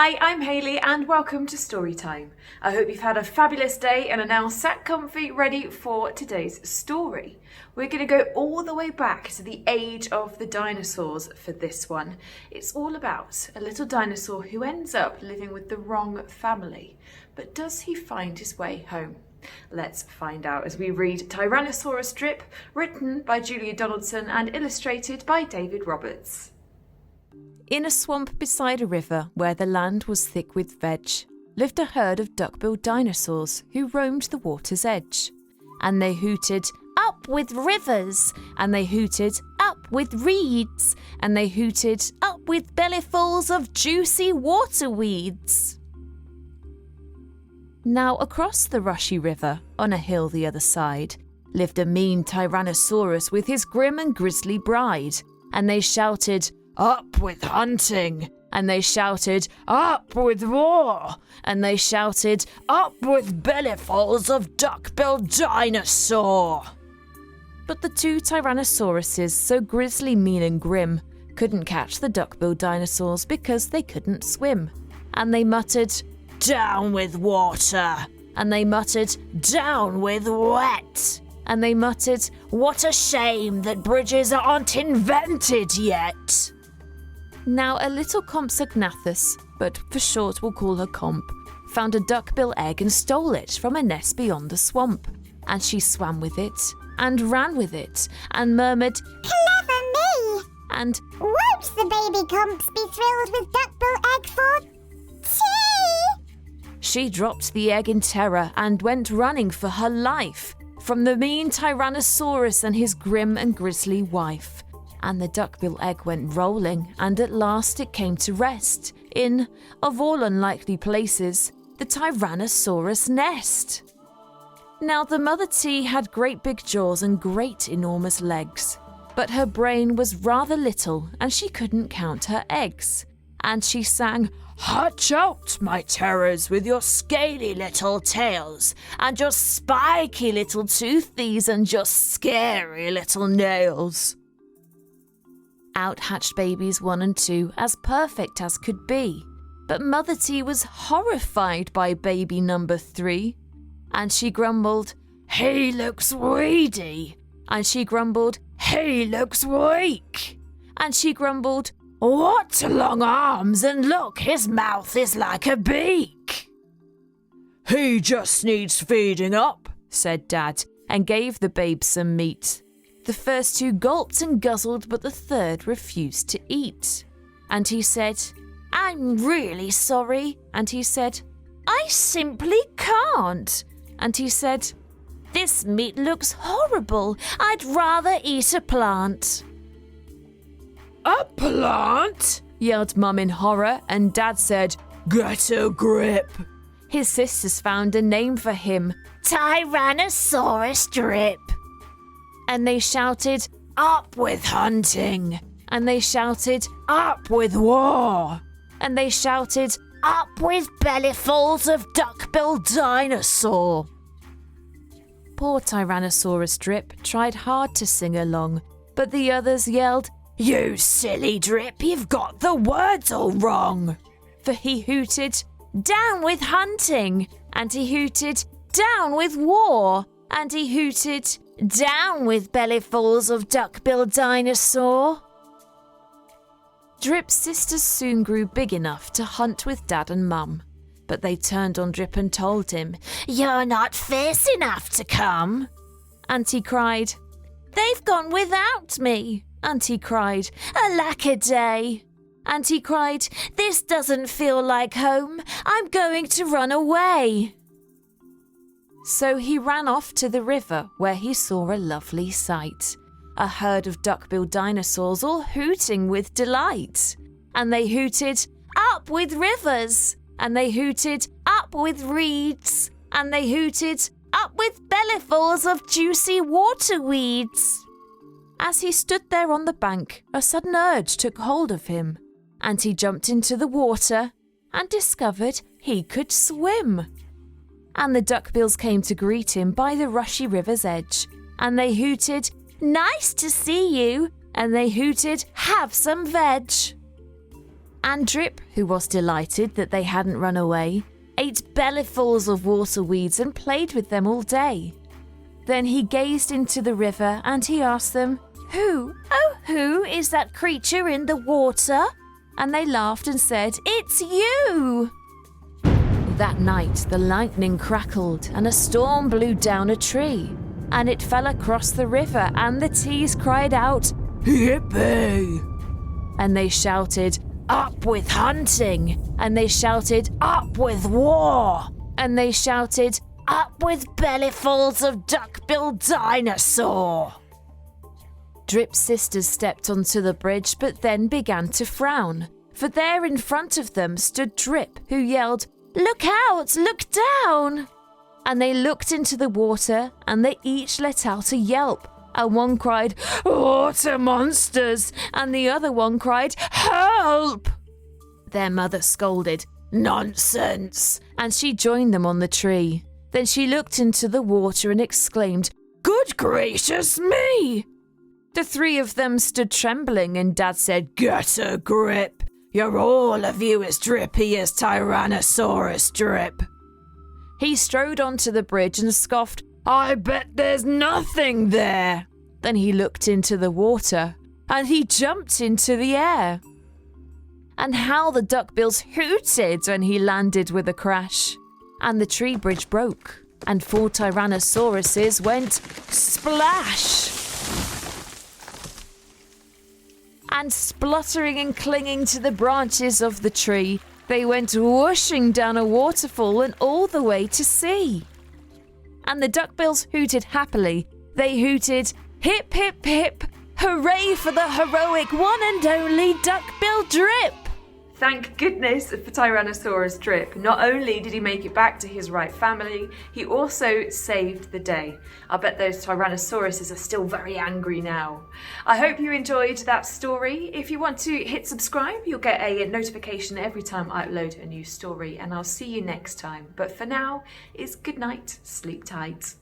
Hi, I'm Hayley and welcome to Storytime. I hope you've had a fabulous day and are now sat comfy ready for today's story. We're going to go all the way back to the age of the dinosaurs for this one. It's all about a little dinosaur who ends up living with the wrong family. But does he find his way home? Let's find out as we read Tyrannosaurus Drip, written by Julia Donaldson and illustrated by David Roberts. In a swamp beside a river where the land was thick with veg, lived a herd of duck-billed dinosaurs who roamed the water's edge. And they hooted, "Up with rivers!" And they hooted, "Up with reeds!" And they hooted, "Up with bellyfuls of juicy water weeds!" Now across the rushy river, on a hill the other side, lived a mean Tyrannosaurus with his grim and grisly bride. And they shouted, "Up with hunting!" And they shouted, "Up with war!" And they shouted, "Up with bellyfuls of duck-billed dinosaur!" But the two Tyrannosauruses, so grisly, mean and grim, couldn't catch the duck-billed dinosaurs because they couldn't swim. And they muttered, "Down with water!" And they muttered, "Down with wet!" And they muttered, "What a shame that bridges aren't invented yet!" Now a little Compsognathus, but for short we'll call her Comp, found a duckbill egg and stole it from a nest beyond the swamp. And she swam with it, and ran with it, and murmured, "Clever me!" And "Won't the baby Comps be thrilled with duckbill egg for tea?" she dropped the egg in terror and went running for her life from the mean Tyrannosaurus and his grim and grisly wife. And the duckbill egg went rolling, and at last it came to rest in, of all unlikely places, the Tyrannosaurus nest. Now the mother T had great big jaws and great enormous legs, but her brain was rather little and she couldn't count her eggs. And she sang, "Hatch out, my terrors, with your scaly little tails, and your spiky little toothies, and your scary little nails." Out hatched babies 1 and 2, as perfect as could be. But Mother T was horrified by baby number 3. And she grumbled, "He looks weedy." And she grumbled, "He looks weak." And she grumbled, "What long arms, and look, his mouth is like a beak." "He just needs feeding up," said Dad, and gave the babe some meat. The first 2 gulped and guzzled, but the third refused to eat. And he said, "I'm really sorry." And he said, "I simply can't." And he said, "This meat looks horrible. I'd rather eat a plant." "A plant?" yelled Mum in horror, and Dad said, "Get a grip." His sisters found a name for him, Tyrannosaurus Drip. And they shouted, "Up with hunting!" And they shouted, "Up with war!" And they shouted, "Up with bellyfuls of duck-billed dinosaur!" Poor Tyrannosaurus Drip tried hard to sing along, but the others yelled, "You silly Drip, you've got the words all wrong!" For he hooted, "Down with hunting!" And he hooted, "Down with war!" And he hooted, "Down with bellyfuls of duck-billed dinosaur!" Drip's sisters soon grew big enough to hunt with Dad and Mum, but they turned on Drip and told him, "You're not fierce enough to come." And he cried, "They've gone without me." And he cried, "Alack-a-day." And he cried, "This doesn't feel like home. I'm going to run away." So he ran off to the river where he saw a lovely sight. A herd of duck-billed dinosaurs all hooting with delight. And they hooted, "Up with rivers!" And they hooted, "Up with reeds!" And they hooted, "Up with bellyfuls of juicy water weeds!" As he stood there on the bank, a sudden urge took hold of him, and he jumped into the water and discovered he could swim. And the duckbills came to greet him by the rushy river's edge, and they hooted, "Nice to see you!" And they hooted, "Have some veg!" And Drip, who was delighted that they hadn't run away, ate bellyfuls of water weeds and played with them all day. Then he gazed into the river and he asked them, "Who is that creature in the water?" And they laughed and said, "It's you!" That night the lightning crackled and a storm blew down a tree, and it fell across the river, and the teas cried out, "Yippee!" And they shouted, "Up with hunting!" And they shouted, "Up with war!" And they shouted, "Up with bellyfuls of duck-billed dinosaur!" Drip's sisters stepped onto the bridge but then began to frown, for there in front of them stood Drip, who yelled, "Look out! Look down!" And they looked into the water and they each let out a yelp, and one cried, "Water monsters!" and the other one cried, "Help!" Their mother scolded, "Nonsense!" and she joined them on the tree. Then she looked into the water and exclaimed, "Good gracious me!" The three of them stood trembling, and Dad said, "Get a grip. You're all of you as drippy as Tyrannosaurus Drip." He strode onto the bridge and scoffed, "I bet there's nothing there." Then he looked into the water, and he jumped into the air. And how the duckbills hooted when he landed with a crash. And the tree bridge broke, and 4 Tyrannosauruses went splash. And spluttering and clinging to the branches of the tree, they went whooshing down a waterfall and all the way to sea. And the duckbills hooted happily. They hooted, "Hip, hip, hip, hooray for the heroic one and only Duckbill Drip!" Thank goodness for Tyrannosaurus Drip. Not only did he make it back to his right family, he also saved the day. I bet those Tyrannosauruses are still very angry now. I hope you enjoyed that story. If you want to hit subscribe, you'll get a notification every time I upload a new story, and I'll see you next time. But for now, it's good night, sleep tight.